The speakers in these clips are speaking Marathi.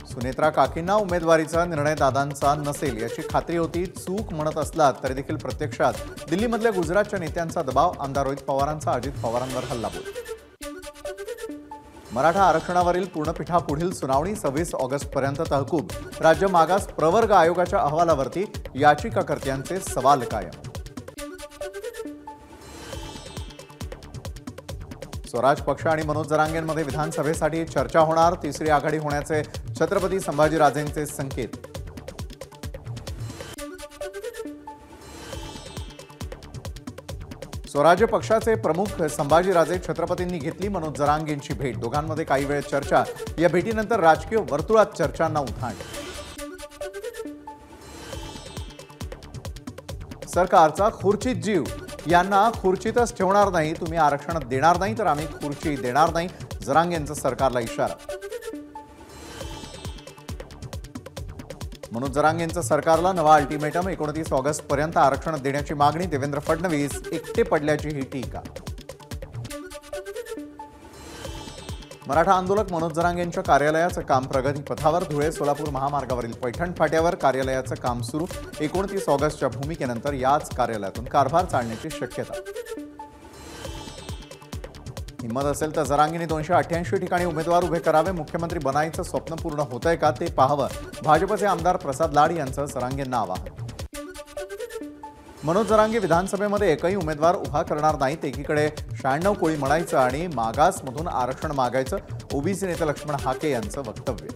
सुनेत्रा काकींना उमेदवारीचा निर्णय दादांचा नसेल याची खात्री होती. चूक म्हणत असलात तरी देखील प्रत्यक्षात दिल्लीमधल्या गुजरातच्या नेत्यांचा दबाव. आमदार रोहित पवारांचा अजित पवारांवर हल्लाबोल. मराठा आरक्षणावरील पूर्णपीठा पुढील सुनावणी 26 ऑगस्टपर्यंत तहकूब. राज्य मागास प्रवर्ग आयोगाच्या अहवालावरती याचिकाकर्त्यांचे सवाल कायम. स्वराज पक्ष आणि मनोज जरांगेंमध्ये विधानसभेसाठी चर्चा होणार. तिसरी आघाडी होण्याचे छत्रपती संभाजीराजेंचे संकेत. स्वराज्य पक्षाचे प्रमुख संभाजीराजे छत्रपतींनी घेतली मनोज जरांगेंची भेट. दोघांमध्ये काही वेळ चर्चा. या भेटीनंतर राजकीय वर्तुळात चर्चांना उधाण. सरकारचा खुर्चीत जीव. यांना खुर्चीतच ठेवणार नाही. तुम्ही आरक्षण देणार नाही तर आम्ही खुर्ची देणार नाही. जरांगेंचा सरकारला इशारा. मनोज जरांगेंचा सरकारला नवा अल्टिमेटम. 29 ऑगस्टपर्यंत आरक्षण देण्याची मागणी. देवेंद्र फडणवीस एकटे पडल्याची ही टीका. मराठा आंदोलक मनोज जरांगेंच्या कार्यालयाचं काम प्रगतीपथावर. धुळे सोलापूर महामार्गावरील पैठण फाट्यावर कार्यालयाचं काम सुरू. 29 ऑगस्टच्या भूमिकेनंतर याच कार्यालयातून कारभार चालण्याची शक्यता. हिंमत असेल तर जरांगेंनी 288 ठिकाणी उमेदवार उभे करावे. मुख्यमंत्री बनायचं स्वप्न पूर्ण होतंय का ते पाहावं. भाजपचे आमदार प्रसाद लाड यांचं जरांगेंना आवाहन. मनोज जरांगे विधानसभेमध्ये एकही उमेदवार उभा करणार नाहीत. एकीकडे 96 कोळी म्हणायचं आणि मागासमधून आरक्षण मागायचं. ओबीसी नेते लक्ष्मण हाके यांचं वक्तव्य.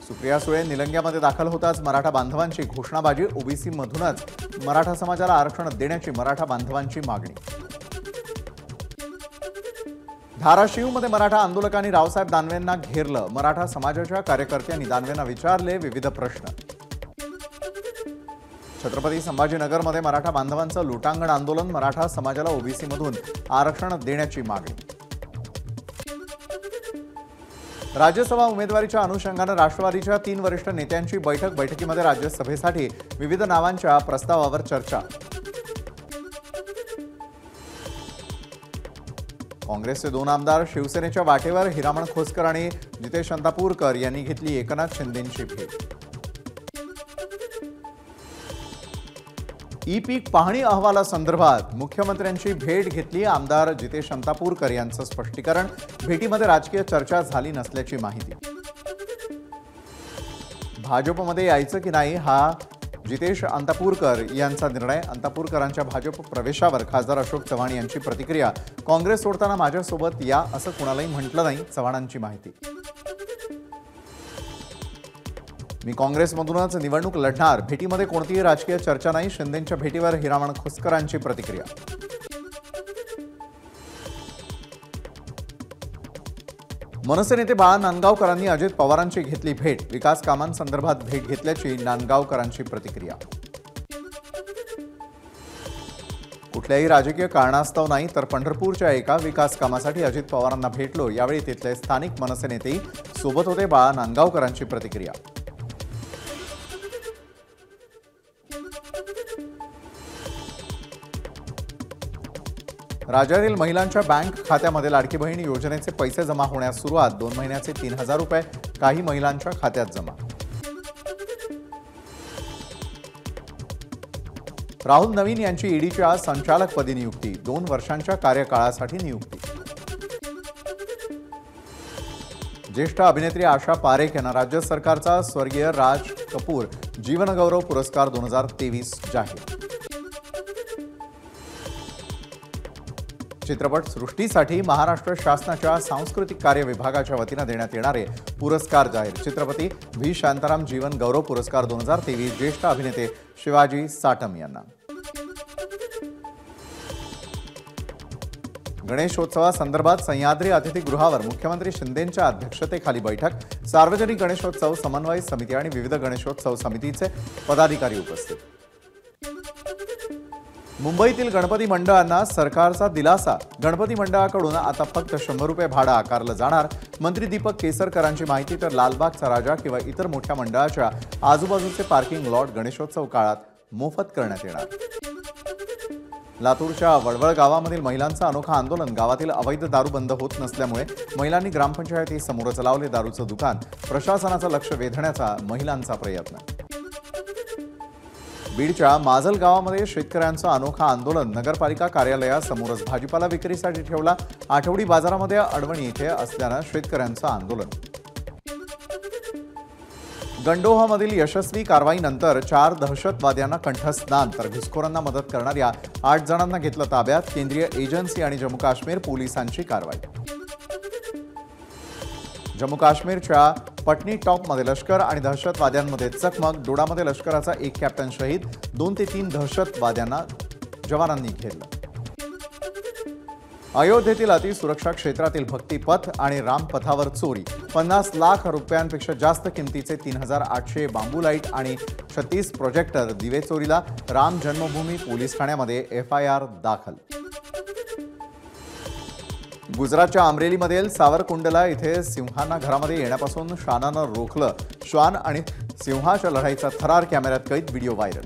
सुप्रिया सुळे निलंग्यामध्ये दाखल होताच मराठा बांधवांची घोषणाबाजी. ओबीसी मधूनच मराठा समाजाला आरक्षण देण्याची मराठा बांधवांची मागणी. धाराशिवमध्ये मराठा आंदोलकांनी रावसाहेब दानवेंना घेरलं. मराठा समाजाच्या कार्यकर्त्यांनी दानवेंना विचारले विविध प्रश्न. छत्रपती संभाजीनगरमध्ये मराठा बांधवांचं लुटांगण आंदोलन. मराठा समाजाला ओबीसीमधून आरक्षण देण्याची मागणी. राज्यसभा उमेदवारीच्या अनुषंगानं राष्ट्रवादीच्या 3 वरिष्ठ नेत्यांची बैठक. बैठकीमध्ये राज्यसभेसाठी विविध नावांच्या प्रस्तावावर चर्चा. काँग्रेसचे 2 आमदार शिवसेनेच्या वाटेवर. हिरामण खोसकर आणि जितेश अंतापूरकर यांनी घेतली एकनाथ शिंदेंची भेट. ई पीक पाहणी अहवालासंदर्भात मुख्यमंत्र्यांची भेट घेतली. आमदार जितेश अंतापूरकर यांचं स्पष्टीकरण. भेटीमध्ये राजकीय चर्चा झाली नसल्याची माहिती. भाजपमध्ये यायचं की नाही हा जितेश अंतापूरकर यांचा निर्णय. अंतापूरकरांच्या भाजप प्रवेशावर खासदार अशोक चव्हाण यांची प्रतिक्रिया. काँग्रेस सोडताना माझ्यासोबत या असं कुणालाही म्हटलं नाही. चव्हाणांची माहिती. मी काँग्रेसमधूनच निवडणूक लढणार. भेटीमध्ये कोणतीही राजकीय चर्चा नाही. शिंदेंच्या भेटीवर हिरामण खोसकरांची प्रतिक्रिया. मनसे नेते बाळा नांदगावकरांनी अजित पवारांची घेतली भेट. विकास कामांसंदर्भात भेट घेतल्याची नांदगावकरांची प्रतिक्रिया. कुठल्याही राजकीय कारणास्तव नाही तर पंढरपूरच्या एका विकास कामासाठी अजित पवारांना भेटलो. यावेळी तिथले स्थानिक मनसे नेतेही सोबत होते. बाळा नांदगावकरांची प्रतिक्रिया. राज्यातील महिलांच्या बँक खात्यामध्ये लाडकी बहीण योजनेचे पैसे जमा होण्यास सुरुवात. 2 महिन्याचे 3000 रुपये काही महिलांच्या खात्यात जमा. राहुल नवीन यांची ईडीच्या संचालकपदी नियुक्ती. 2 वर्षांच्या कार्यकाळासाठी नियुक्ती. ज्येष्ठ अभिनेत्री आशा पारेख यांना राज्य सरकारचा स्वर्गीय राज कपूर जीवनगौरव पुरस्कार 2023 जाहीर. चित्रपट सृष्टीसाठी महाराष्ट्र शासनाच्या सांस्कृतिक कार्य विभागाच्या वतीनं देण्यात येणारे पुरस्कार जाहीर. चित्रपती व्ही शांताराम जीवन गौरव पुरस्कार 2023 ज्येष्ठ अभिनेते शिवाजी साटम यांना. गणेशोत्सवासंदर्भात सह्याद्री अतिथीगृहावर मुख्यमंत्री शिंदेंच्या अध्यक्षतेखाली बैठक. सार्वजनिक गणेशोत्सव समन्वय समिती आणि विविध गणेशोत्सव समितीचे पदाधिकारी उपस्थित. मुंबईतील गणपती मंडळांना सरकारचा दिलासा. गणपती मंडळाकडून आता फक्त 100 रुपये भाडं आकारलं जाणार. मंत्री दीपक केसरकरांची माहिती. तर लालबागचा राजा किंवा इतर मोठ्या मंडळाच्या आजूबाजूचे पार्किंग लॉट गणेशोत्सव काळात मोफत करण्यात येणार. लातूरच्या वडवळ गावामधील महिलांचं अनोखं आंदोलन. गावातील अवैध दारू बंद होत नसल्यामुळे महिलांनी ग्रामपंचायतीसमोरच लावले दारूचं दुकान. प्रशासनाचं लक्ष वेधण्याचा महिलांचा प्रयत्न. बीडच्या माजल गावामध्ये शेतकऱ्यांचं अनोखं आंदोलन. नगरपालिका कार्यालयासमोरच भाजीपाला विक्रीसाठी ठेवला. आठवडी बाजारामध्ये अडवणी इथे असल्यानं शेतकऱ्यांचं आंदोलन. गंडोहामधील यशस्वी कारवाईनंतर 4 दहशतवाद्यांना कंठस्नान तर घुसखोरांना मदत करणाऱ्या 8 जणांना घेतलं ताब्यात. केंद्रीय एजन्सी आणि जम्मू काश्मीर पोलिसांची कारवाई. जम्मू काश्मीरच्या पटनी टॉपमध्ये लष्कर आणि दहशतवाद्यांमध्ये चकमक. डोडामध्ये लष्कराचा एक कॅप्टन शहीद. 2 ते 3 दहशतवाद्यांना जवानांनी घेरलं. अयोध्येतील अतिसुरक्षा क्षेत्रातील भक्तिपथ आणि रामपथावर चोरी. 50 लाख रुपयांपेक्षा जास्त किमतीचे 3800 बांबू लाईट आणि 36 प्रोजेक्टर दिवे चोरीला. राम जन्मभूमी पोलीस ठाण्यामध्ये FIR दाखल. गुजरातच्या अमरेलीमधील सावरकुंडला इथे सिंहांना घरामध्ये येण्यापासून श्वानानं रोखलं. श्वान आणि सिंहाच्या लढाईचा थरार कॅमेऱ्यात कैद. Video viral.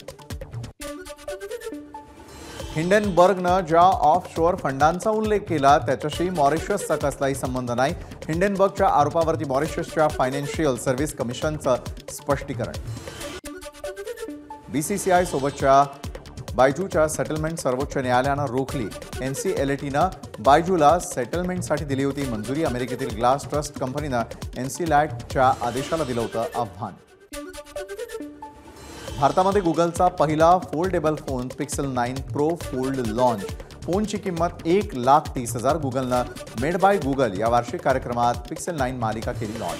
हिंडेनबर्गनं ज्या ऑफशोअर फंडांचा उल्लेख केला त्याच्याशी मॉरिशसचा कसलाही संबंध नाही. हिंडेनबर्गच्या आरोपावरती मॉरिशसच्या फायनान्शियल सर्व्हिस कमिशनचं स्पष्टीकरण. BCCI सोबतच्या बायजूच्या सेटलमेंट सर्वोच्च न्यायालयानं रोखली. NCLATनं बायजूला सेटलमेंटसाठी दिली होती मंजुरी. अमेरिकेतील ग्लास ट्रस्ट कंपनीनं NCLATच्या आदेशाला दिलं होतं आव्हान. भारतामध्ये गुगलचा पहिला foldable phone pixel 9 pro fold launch. फोनची किंमत 1,30,000. गुगलनं मेड बाय गुगल या वार्षिक कार्यक्रमात पिक्सेल 9 मालिका केली लॉन्च.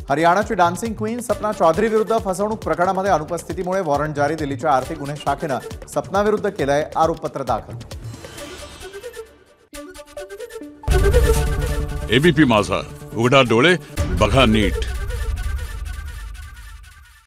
हरियाणाची डान्सिंग क्वीन सपना चौधरी विरुद्ध फसवणूक प्रकरणामध्ये अनुपस्थितीमुळे वॉरंट जारी. दिल्लीच्या आर्थिक गुन्हे शाखेनं सपनाविरुद्ध केलंय आरोपपत्र दाखल. ABP माझा, उघडा डोळे बघा नीट.